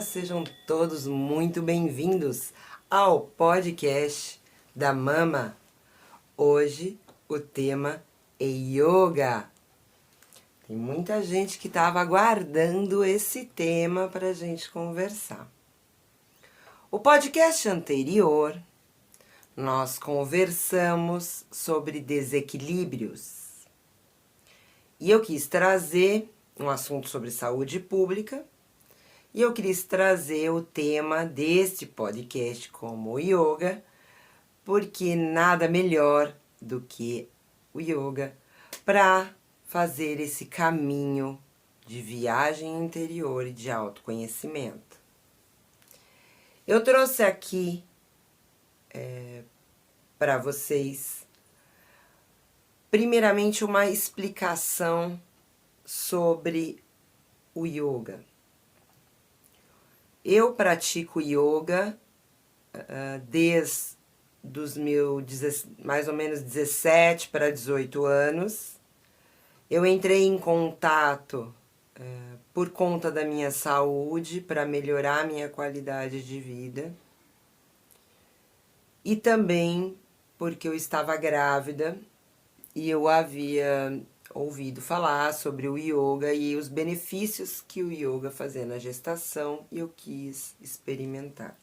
sejam todos muito bem-vindos ao podcast da Mama. Hoje o tema é yoga. Tem muita gente que estava aguardando esse tema para a gente conversar. O podcast anterior, nós conversamos sobre desequilíbrios. E eu quis trazer um assunto sobre saúde pública. E eu quis trazer o tema deste podcast como o yoga, porque nada melhor do que o yoga para fazer esse caminho de viagem interior e de autoconhecimento. Eu trouxe aqui para vocês, primeiramente, uma explicação sobre o yoga. Eu pratico yoga desde os meus mais ou menos 17 para 18 anos. Eu entrei em contato por conta da minha saúde, para melhorar a minha qualidade de vida. E também porque eu estava grávida e eu havia ouvido falar sobre o yoga e os benefícios que o yoga fazia na gestação e eu quis experimentar.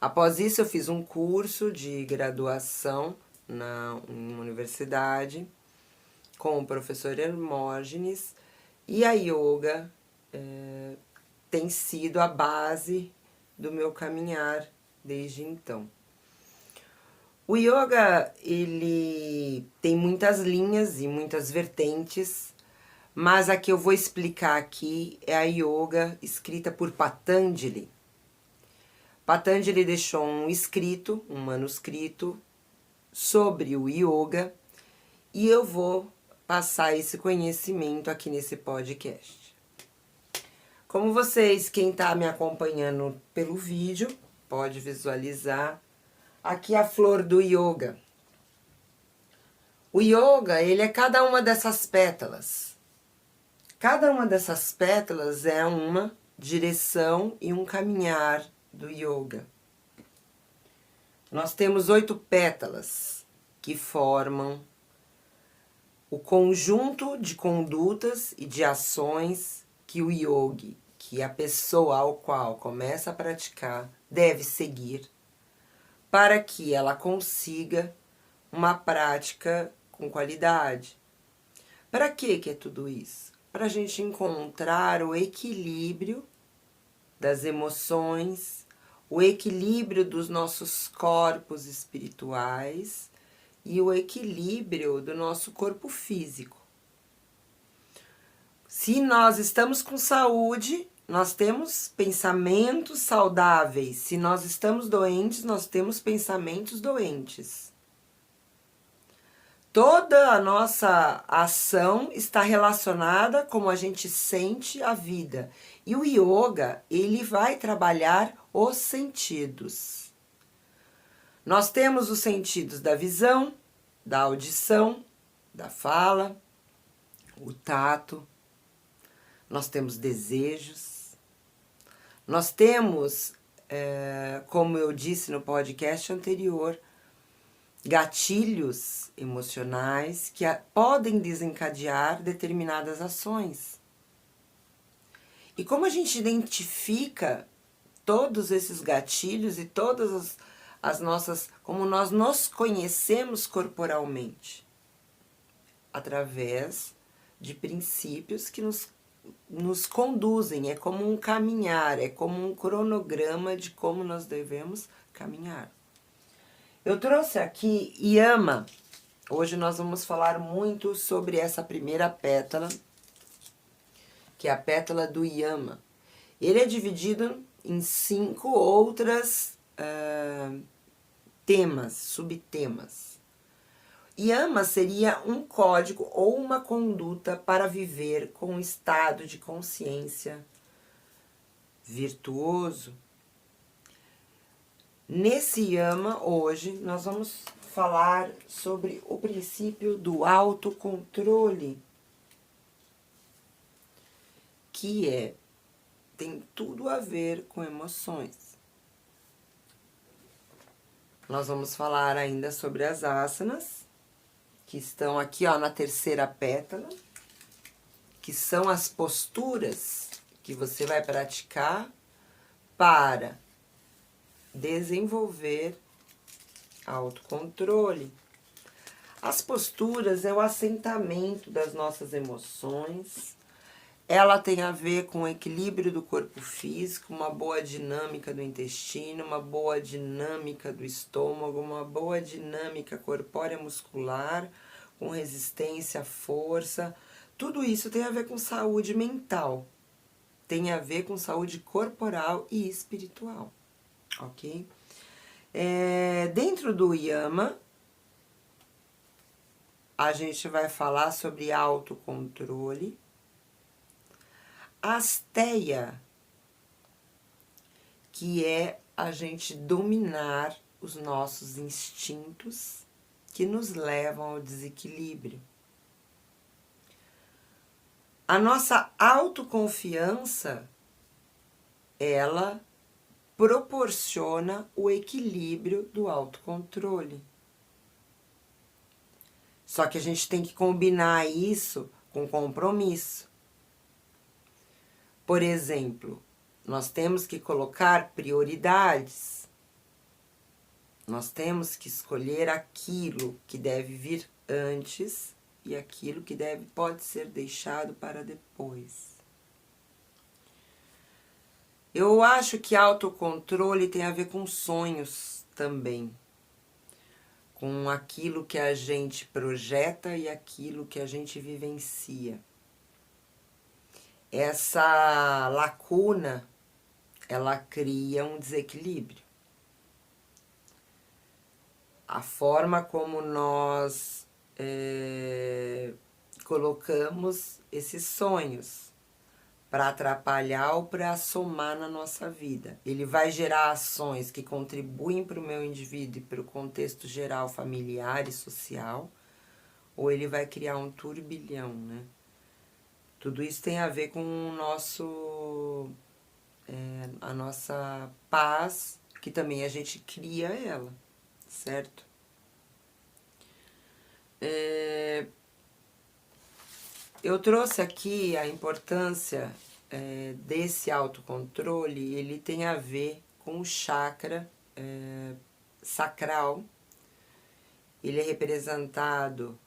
Após isso, eu fiz um curso de graduação em uma universidade com o professor Hermógenes e a yoga tem sido a base do meu caminhar desde então. O yoga, ele tem muitas linhas e muitas vertentes, mas a que eu vou explicar aqui é a yoga escrita por Patanjali. Patanjali deixou um manuscrito sobre o yoga e eu vou passar esse conhecimento aqui nesse podcast. Como vocês, quem está me acompanhando pelo vídeo, pode visualizar aqui a flor do yoga. O yoga, ele é cada uma dessas pétalas. Cada uma dessas pétalas é uma direção e um caminhar do yoga. Nós temos 8 pétalas que formam o conjunto de condutas e de ações que o yogi, que a pessoa ao qual começa a praticar, deve seguir para que ela consiga uma prática com qualidade. Para que é tudo isso? Para a gente encontrar o equilíbrio das emoções, o equilíbrio dos nossos corpos espirituais e o equilíbrio do nosso corpo físico. Se nós estamos com saúde, nós temos pensamentos saudáveis. Se nós estamos doentes, nós temos pensamentos doentes. Toda a nossa ação está relacionada com como a gente sente a vida. E o yoga, ele vai trabalhar os sentidos. Nós temos os sentidos da visão, da audição, da fala, o tato. Nós temos desejos. Nós temos, como eu disse no podcast anterior, gatilhos emocionais que podem desencadear determinadas ações. E como a gente identifica todos esses gatilhos e todas as nossas, como nós nos conhecemos corporalmente? Através de princípios que nos conduzem, é como um caminhar, é como um cronograma de como nós devemos caminhar. Eu trouxe aqui Yama. Hoje nós vamos falar muito sobre essa primeira pétala, que é a pétala do Yama. Ele é dividido em 5 outras subtemas. Yama seria um código ou uma conduta para viver com um estado de consciência virtuoso. Nesse Yama, hoje, nós vamos falar sobre o princípio do autocontrole, que é tem tudo a ver com emoções. Nós vamos falar ainda sobre as asanas, que estão aqui, ó, na terceira pétala, que são as posturas que você vai praticar para desenvolver autocontrole. As posturas é o assentamento das nossas emoções. Ela tem a ver com o equilíbrio do corpo físico, uma boa dinâmica do intestino, uma boa dinâmica do estômago, uma boa dinâmica corpórea muscular, com resistência, força. Tudo isso tem a ver com saúde mental. Tem a ver com saúde corporal e espiritual, ok? Dentro do Yama, a gente vai falar sobre autocontrole. Asteia, que é a gente dominar os nossos instintos que nos levam ao desequilíbrio. A nossa autoconfiança, ela proporciona o equilíbrio do autocontrole. Só que a gente tem que combinar isso com compromisso. Por exemplo, nós temos que colocar prioridades. Nós temos que escolher aquilo que deve vir antes e aquilo que pode ser deixado para depois. Eu acho que autocontrole tem a ver com sonhos também. Com aquilo que a gente projeta e aquilo que a gente vivencia. Essa lacuna, ela cria um desequilíbrio. A forma como nós colocamos esses sonhos para atrapalhar ou para somar na nossa vida. Ele vai gerar ações que contribuem para o meu indivíduo e para o contexto geral familiar e social, ou ele vai criar um turbilhão, né? Tudo isso tem a ver com o nosso, a nossa paz, que também a gente cria ela, certo? Eu trouxe aqui a importância desse autocontrole, ele tem a ver com o chakra sacral. Ele é representado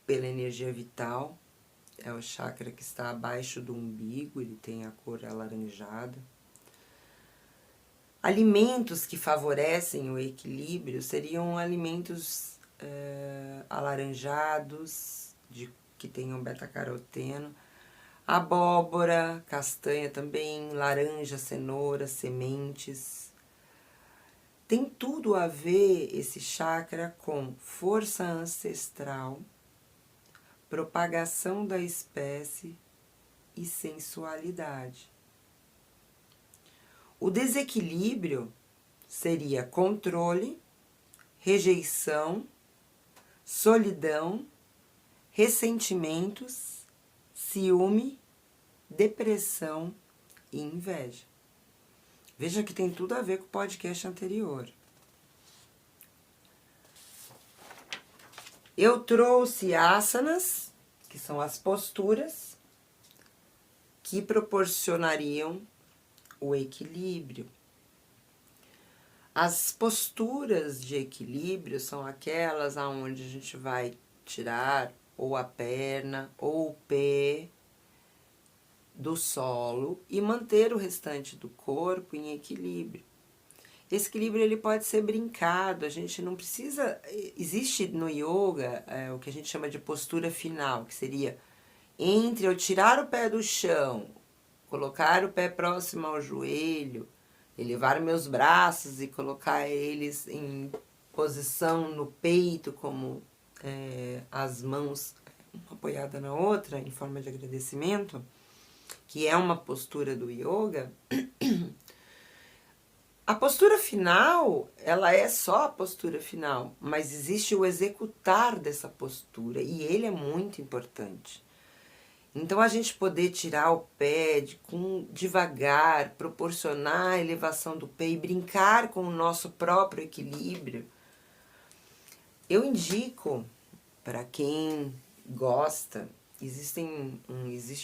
pela energia vital, é o chakra que está abaixo do umbigo, ele tem a cor alaranjada. Alimentos que favorecem o equilíbrio seriam alimentos alaranjados, que tenham beta-caroteno, abóbora, castanha também, laranja, cenoura, sementes. Tem tudo a ver esse chakra com força ancestral, propagação da espécie e sensualidade. O desequilíbrio seria controle, rejeição, solidão, ressentimentos, ciúme, depressão e inveja. Veja que tem tudo a ver com o podcast anterior. Eu trouxe asanas, que são as posturas, que proporcionariam o equilíbrio. As posturas de equilíbrio são aquelas onde a gente vai tirar ou a perna ou o pé do solo e manter o restante do corpo em equilíbrio. Esse equilíbrio ele pode ser brincado, a gente não precisa... Existe no yoga o que a gente chama de postura final, que seria entre eu tirar o pé do chão, colocar o pé próximo ao joelho, elevar meus braços e colocar eles em posição no peito, como as mãos uma apoiada na outra, em forma de agradecimento, que é uma postura do yoga. A postura final, ela é só a postura final, mas existe o executar dessa postura, e ele é muito importante. Então, a gente poder tirar o pé devagar, proporcionar a elevação do pé e brincar com o nosso próprio equilíbrio, eu indico para quem gosta, existe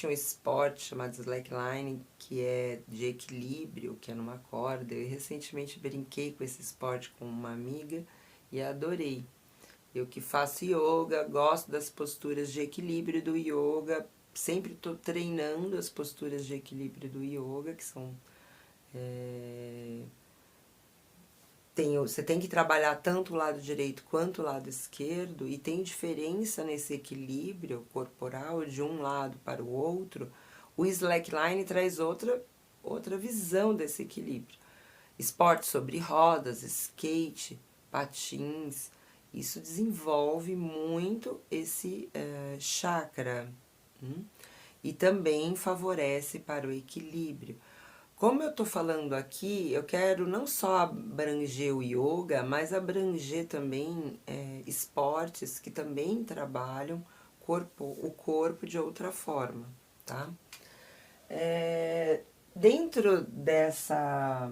um esporte chamado slackline, que é de equilíbrio, que é numa corda. Eu recentemente brinquei com esse esporte com uma amiga e adorei. Eu que faço yoga, gosto das posturas de equilíbrio do yoga, sempre estou treinando as posturas de equilíbrio do yoga, que são... você tem que trabalhar tanto o lado direito quanto o lado esquerdo, e tem diferença nesse equilíbrio corporal de um lado para o outro. O slackline traz outra visão desse equilíbrio. Esporte sobre rodas, skate, patins, isso desenvolve muito esse chakra. E também favorece para o equilíbrio. Como eu estou falando aqui, eu quero não só abranger o yoga, mas abranger também esportes que também trabalham o corpo de outra forma, tá? Dentro dessa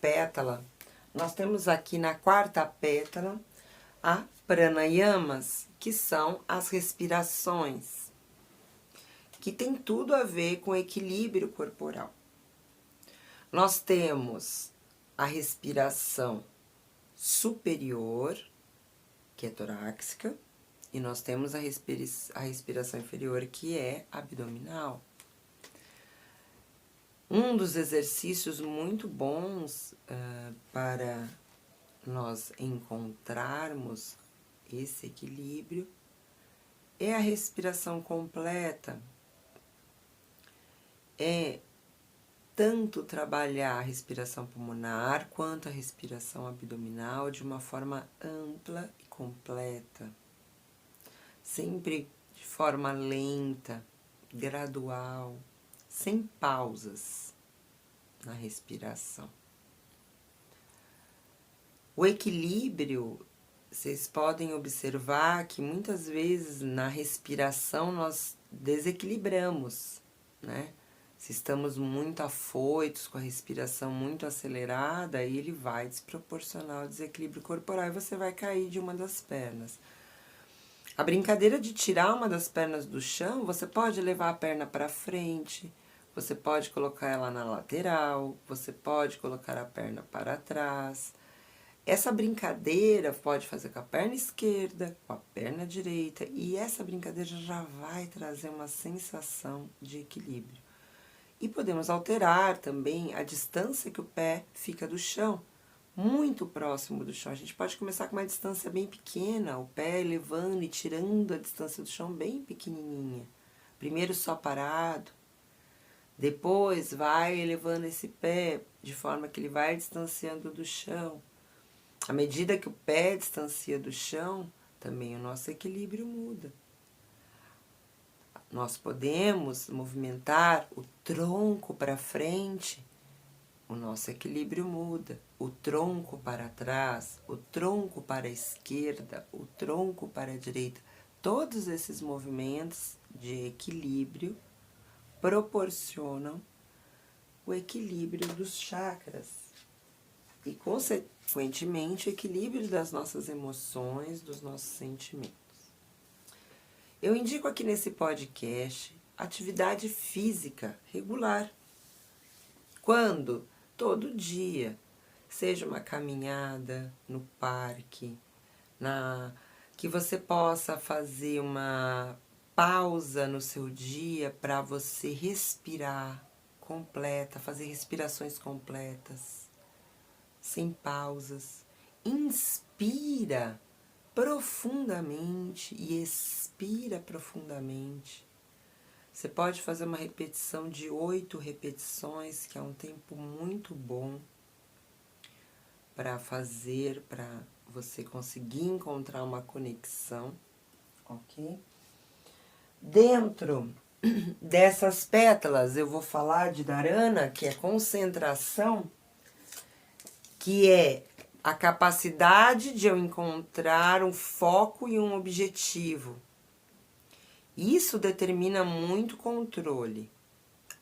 pétala, nós temos aqui na quarta pétala a pranayamas, que são as respirações, que tem tudo a ver com equilíbrio corporal. Nós temos a respiração superior, que é torácica, e nós temos a respiração inferior, que é abdominal. Um dos exercícios muito bons para nós encontrarmos esse equilíbrio é a respiração completa. É tanto trabalhar a respiração pulmonar quanto a respiração abdominal de uma forma ampla e completa. Sempre de forma lenta, gradual, sem pausas na respiração. O equilíbrio, vocês podem observar que muitas vezes na respiração nós desequilibramos, né? Se estamos muito afoitos, com a respiração muito acelerada, aí ele vai desproporcionar o desequilíbrio corporal e você vai cair de uma das pernas. A brincadeira de tirar uma das pernas do chão, você pode levar a perna para frente, você pode colocar ela na lateral, você pode colocar a perna para trás. Essa brincadeira pode fazer com a perna esquerda, com a perna direita, e essa brincadeira já vai trazer uma sensação de equilíbrio. E podemos alterar também a distância que o pé fica do chão, muito próximo do chão. A gente pode começar com uma distância bem pequena, o pé elevando e tirando a distância do chão bem pequenininha. Primeiro só parado, depois vai elevando esse pé de forma que ele vai distanciando do chão. À medida que o pé distancia do chão, também o nosso equilíbrio muda. Nós podemos movimentar o tronco para frente, o nosso equilíbrio muda. O tronco para trás, o tronco para a esquerda, o tronco para a direita. Todos esses movimentos de equilíbrio proporcionam o equilíbrio dos chakras e, consequentemente, o equilíbrio das nossas emoções, dos nossos sentimentos. Eu indico aqui nesse podcast atividade física regular. Quando? Todo dia. Seja uma caminhada no parque, que você possa fazer uma pausa no seu dia para você respirar completa, fazer respirações completas, sem pausas. Inspira profundamente e expira profundamente. Você pode fazer uma repetição de 8 repetições, que é um tempo muito bom para fazer, para você conseguir encontrar uma conexão, ok? Dentro dessas pétalas, eu vou falar de Dharana, que é concentração, que é a capacidade de eu encontrar um foco e um objetivo. Isso determina muito controle,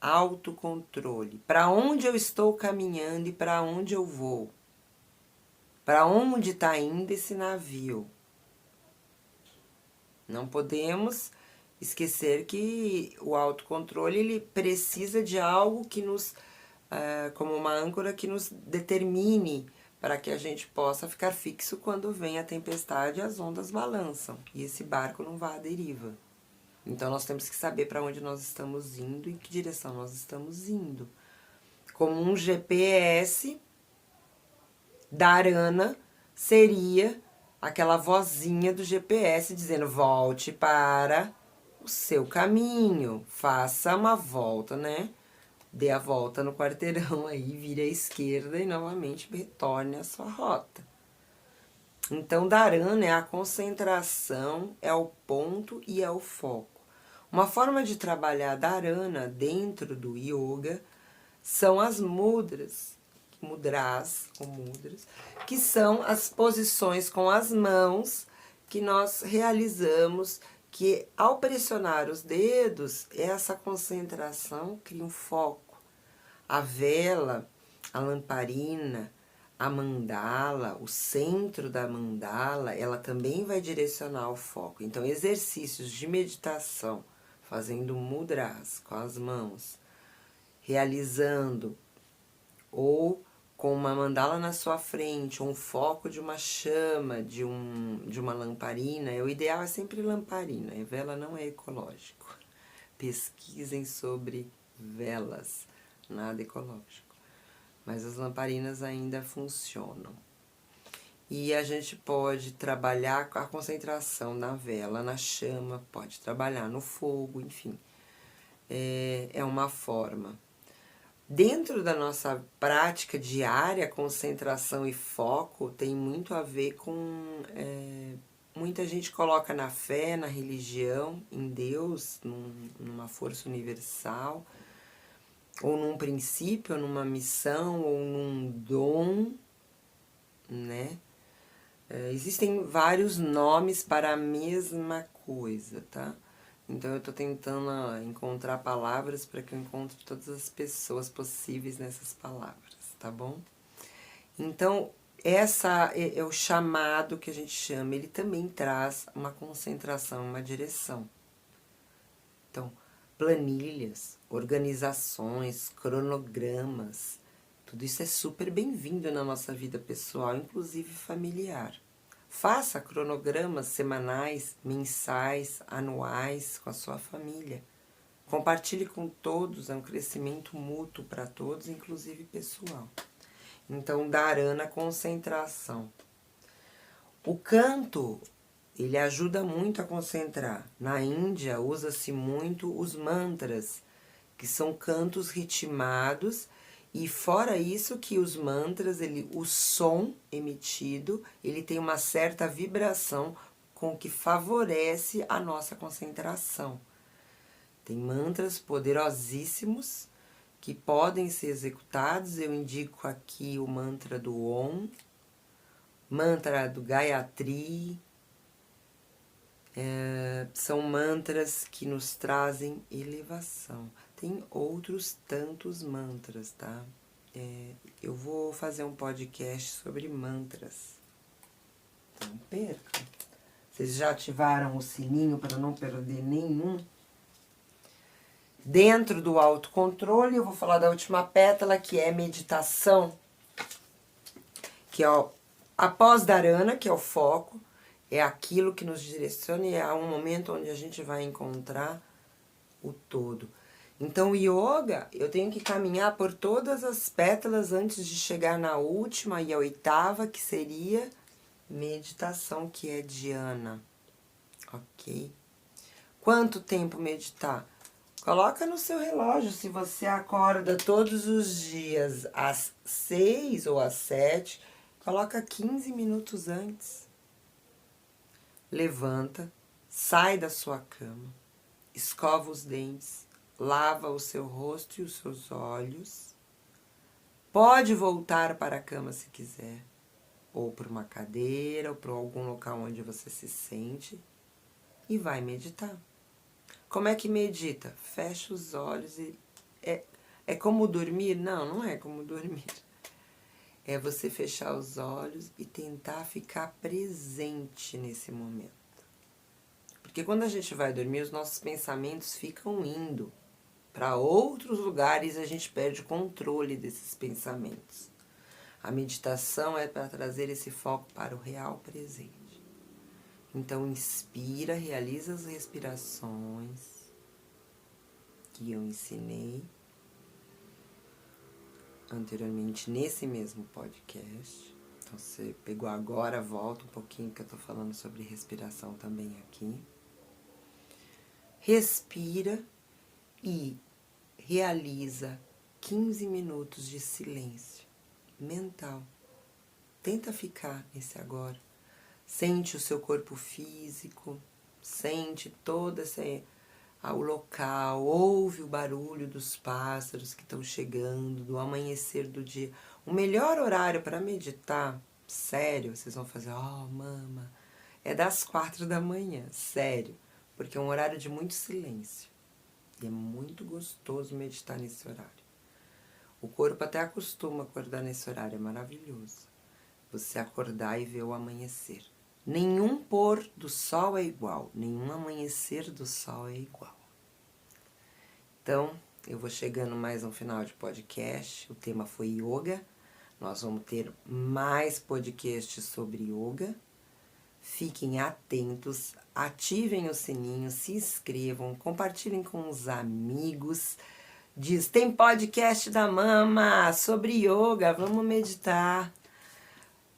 autocontrole. Para onde eu estou caminhando e para onde eu vou? Para onde está indo esse navio? Não podemos esquecer que o autocontrole ele precisa de algo que nos, como uma âncora que nos determine para que a gente possa ficar fixo quando vem a tempestade e as ondas balançam e esse barco não vá à deriva. Então nós temos que saber para onde nós estamos indo e em que direção nós estamos indo. Como um GPS da Arana seria aquela vozinha do GPS dizendo: volte para o seu caminho, faça uma volta, né? Dê a volta no quarteirão aí, vire à esquerda e novamente retorne à sua rota. Então, dharana é a concentração, é o ponto e é o foco. Uma forma de trabalhar dharana dentro do yoga são as mudras, que são as posições com as mãos que nós realizamos, que ao pressionar os dedos, essa concentração cria um foco. A vela, a lamparina, a mandala, o centro da mandala, ela também vai direcionar o foco. Então, exercícios de meditação, fazendo mudras com as mãos, realizando ou com uma mandala na sua frente, um foco de uma chama, de uma lamparina. O ideal é sempre lamparina, e vela não é ecológico. Pesquisem sobre velas, nada ecológico. Mas as lamparinas ainda funcionam. E a gente pode trabalhar a concentração na vela, na chama, pode trabalhar no fogo, enfim. É uma forma. Dentro da nossa prática diária, concentração e foco tem muito a ver com... muita gente coloca na fé, na religião, em Deus, numa força universal, ou num princípio, ou numa missão, ou num dom, né? Existem vários nomes para a mesma coisa, tá? Então, eu estou tentando encontrar palavras para que eu encontre todas as pessoas possíveis nessas palavras, tá bom? Então, essa é o chamado que a gente chama, ele também traz uma concentração, uma direção. Então, planilhas, organizações, cronogramas, tudo isso é super bem-vindo na nossa vida pessoal, inclusive familiar. Faça cronogramas semanais, mensais, anuais com a sua família. Compartilhe com todos, é um crescimento mútuo para todos, inclusive pessoal. Então, dharana, concentração. O canto, ele ajuda muito a concentrar. Na Índia, usa-se muito os mantras, que são cantos ritmados. E fora isso que os mantras, o som emitido, ele tem uma certa vibração com que favorece a nossa concentração. Tem mantras poderosíssimos que podem ser executados. Eu indico aqui o mantra do Om, mantra do Gayatri. São mantras que nos trazem elevação. Tem outros tantos mantras, tá? Eu vou fazer um podcast sobre mantras. Então, não percam. Vocês já ativaram o sininho para não perder nenhum? Dentro do autocontrole, eu vou falar da última pétala, que é meditação. Que é após dharana, que é o foco, é aquilo que nos direciona e é um momento onde a gente vai encontrar o todo. Então, o yoga, eu tenho que caminhar por todas as pétalas antes de chegar na última e a oitava, que seria meditação, que é dhyana. Ok? Quanto tempo meditar? Coloca no seu relógio, se você acorda todos os dias às 6 ou às 7, coloca 15 minutos antes. Levanta, sai da sua cama, escova os dentes, lava o seu rosto e os seus olhos. Pode voltar para a cama se quiser, ou para uma cadeira, ou para algum local onde você se sente, e vai meditar. Como é que medita? Fecha os olhos e... É como dormir? Não, não é como dormir. É você fechar os olhos e tentar ficar presente nesse momento. Porque quando a gente vai dormir, os nossos pensamentos ficam indo para outros lugares e a gente perde o controle desses pensamentos. A meditação é para trazer esse foco para o real presente. Então, inspira, realiza as respirações que eu ensinei anteriormente nesse mesmo podcast. Então, você pegou agora, volta um pouquinho que eu tô falando sobre respiração também aqui. Respira e realiza 15 minutos de silêncio mental. Tenta ficar nesse agora. Sente o seu corpo físico, sente todo o local, ouve o barulho dos pássaros que estão chegando, do amanhecer do dia. O melhor horário para meditar, sério, vocês vão fazer, mama, é das 4 da manhã, sério, porque é um horário de muito silêncio. E é muito gostoso meditar nesse horário. O corpo até acostuma a acordar nesse horário, é maravilhoso. Você acordar e ver o amanhecer. Nenhum pôr do sol é igual, nenhum amanhecer do sol é igual. Então, eu vou chegando mais no final de podcast, o tema foi yoga. Nós vamos ter mais podcasts sobre yoga. Fiquem atentos, ativem o sininho, se inscrevam, compartilhem com os amigos. Diz, tem podcast da Mama sobre yoga, vamos meditar.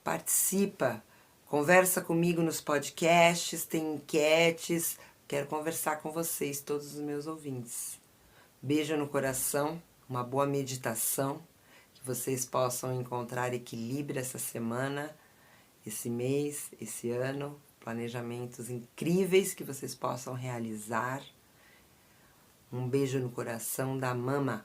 Participa, conversa comigo nos podcasts, tem enquetes. Quero conversar com vocês, todos os meus ouvintes. Beijo no coração, uma boa meditação, que vocês possam encontrar equilíbrio essa semana, esse mês, esse ano, planejamentos incríveis que vocês possam realizar. Um beijo no coração da Mama.